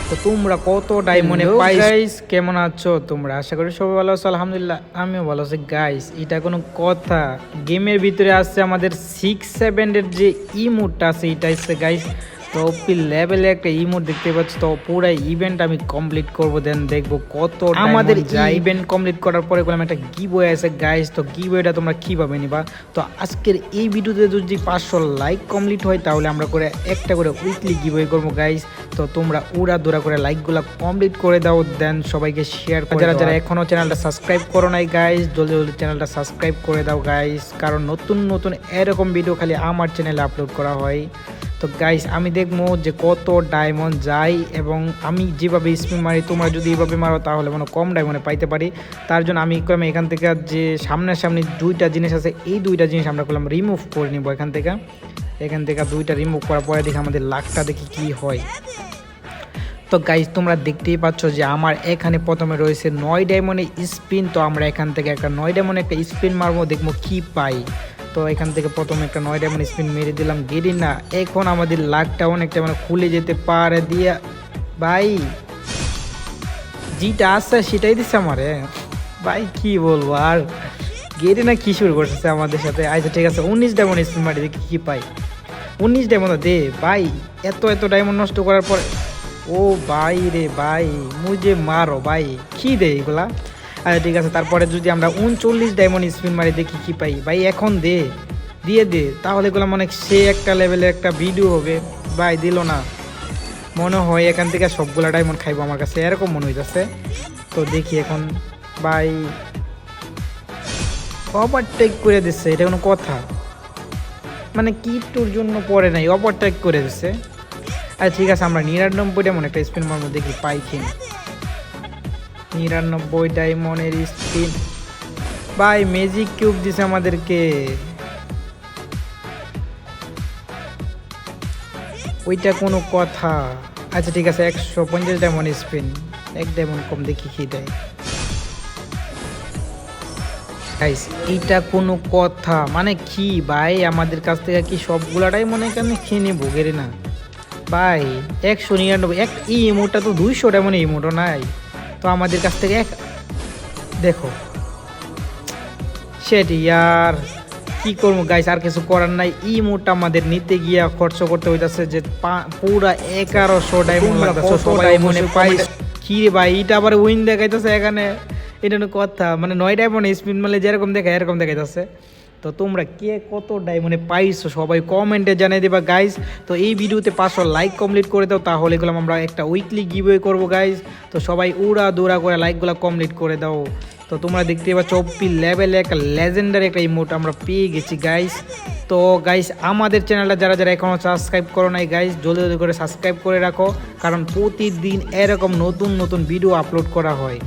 তো তোমরা কত ডায়মন্ডে পাই গাইস, কেমন আছো তোমরা? আশা করি সবাই ভালো আছো। আলহামদুলিল্লাহ আমিও ভালো আছি গাইস। এটা কোনো কথা? গেমের ভিতরে আছে আমাদের 6-7 এর যে ইমোটটা আছে, এটা হচ্ছে গাইস তো লেভেলে একটা ইমোট দেখতে পাচ্ছি। তো পুরো ইভেন্ট আমি কমপ্লিট করব, দেন দেখবো কত আমাদের ইভেন্ট কমপ্লিট করার পরে বললাম একটা গিভওয়ে আছে গাইস। তো গিভওয়েটা তোমরা কিভাবে নিবা? তো আজকের এই ভিডিওতে যদি 500 লাইক কমপ্লিট হয় তাহলে আমরা করে একটা করে উইকলি গিভওয়ে করবো গাইস। তো তোমরা উড়া দৌড়া করে লাইকগুলো কমপ্লিট করে দাও, দেন সবাইকে শেয়ার করে। যারা যারা এখনও চ্যানেলটা সাবস্ক্রাইব করো নাই গাইস, জলদি জলদি চ্যানেলটা সাবস্ক্রাইব করে দাও গাইস, কারণ নতুন নতুন এরকম ভিডিও খালি আমার চ্যানেলে আপলোড করা হয়। তো গাইস আমি দেখবো যে কত ডায়মন্ড যায়, এবং আমি যেভাবে স্পিন মারি তোমরা যদি এইভাবে মারো তাহলে মানে কম ডায়মন্ডে পাইতে পারি। তার জন্য আমি এখান থেকে যে সামনাসামনি দুইটা জিনিস আছে, এই দুইটা জিনিস আমরা করলাম রিমুভ করে নিব এখান থেকে দুইটা রিমুভ করার পরে দেখি আমাদের লাকটা দেখি কি হয়। তো গাইজ তোমরা দেখতেই পাচ্ছ যে আমার এখানে প্রথমে রয়েছে 9 ডায়মন্ডের স্পিন। তো আমরা এখান থেকে একটা 9 ডায়মন্ডের একটা স্পিন মারবো, দেখবো কি পাই। তো এখান থেকে প্রথমে একটা 9 ডায়মন্ড স্পিন মেরে দিলাম, গেরি না। এখন আমাদের লাকটা অনেকটা মানে খুলে যেতে পারে দিয়া ভাই, যেটা আসছে সেটাই দিচ্ছে আমারে ভাই, কি বলবো আর। গেরি না কি শুরু করতেছে আমাদের সাথে। আচ্ছা ঠিক আছে, 19 ডায়মন্ড স্পিন মারি দেখি কি পাই। 19 ডায়মন্ড দে ভাই, এত ডায়মন্ড নষ্ট করার পরে। ও ভাই রে ভাই, মুঝে মারো ভাই, কি দে এগুলা। আচ্ছা ঠিক আছে, তারপরে যদি আমরা 39 ডায়মন্ড স্পিন মারি দেখি কি পাই। ভাই এখন দিয়ে দে, তাহলে এগুলো মনে সে একটা লেভেলের একটা ভিডিও হবে। ভাই দিল না, মনে হয় এখান থেকে সবগুলা ডায়মন্ড খাইবো, আমার কাছে এরকম মনে হইতেছে। তো দেখি এখন ভাই, ওভারটেক করে দিচ্ছে, এটা কোনো কথা? মানে কিটুর জন্য পড়ে নাই, ওভারটেক করে দিচ্ছে। আচ্ছা ঠিক আছে, আমরা 99 ডায়মন্ড একটা স্পিন মারবো, দেখি পাই কিনা। 99 ডায়মন্ডের স্পিন ভাই, ম্যাজিক কিউব দিছে আমাদেরকে। ওইটা কোনো কথা? আচ্ছা ঠিক আছে, 150 ডায়মন্ড স্পিন, এক ডায়মন্ড কম, দেখি কি দেয়। এইটা কোনো কথা? মানে কি ভাই, আমাদের কাছ থেকে কি সবগুলাটাই মনে এখানে খেয়ে নেবো? গেরে না ভাই, 199 এই ইমোটটা তো 200 ডায়মন্ড ইমোটও নাই। তো আমাদের কাছ থেকে দেখো সেটি আর কি করবো গাইস, আর কিছু করার নাই। এই ইমোটটা আমাদের নিতে গিয়া খরচ করতে হইতাছে যে পুরা 1100 ডায়মন্ড লাগতেছে। সবাই মনে পাই কি রে ভাই, এটা আবার উইন দেখাইতেছে এখানে, এটা কথা? মানে 9 ডায়মন্ড স্পিন মারলে যেরকম দেখায় এরকম দেখাইতেছে। তো তোমরা কে কত ডায়মন্ডে পাইছো সবাই কমেন্টে জানিয়ে দেবা গাইজ। তো এই ভিডিওতে 500 লাইক কমপ্লিট করে দাও, তাহলে গেলাম আমরা একটা উইকলি গিভওয়ে করবো গাইজ। তো সবাই উড়া দৌড়া করে লাইকগুলো কমপ্লিট করে দাও। তো তোমরা দেখতে পাচ্ছ 24 লেভেলে একটা লেজেন্ডারি একটা ইমোট আমরা পেয়ে গেছি গাইজ। তো গাইজ আমাদের চ্যানেলটা যারা যারা এখনও সাবস্ক্রাইব করো নাই গাইজ, জলদি জলদি করে সাবস্ক্রাইব করে রাখো, কারণ প্রতিদিন এরকম নতুন নতুন ভিডিও আপলোড করা হয়।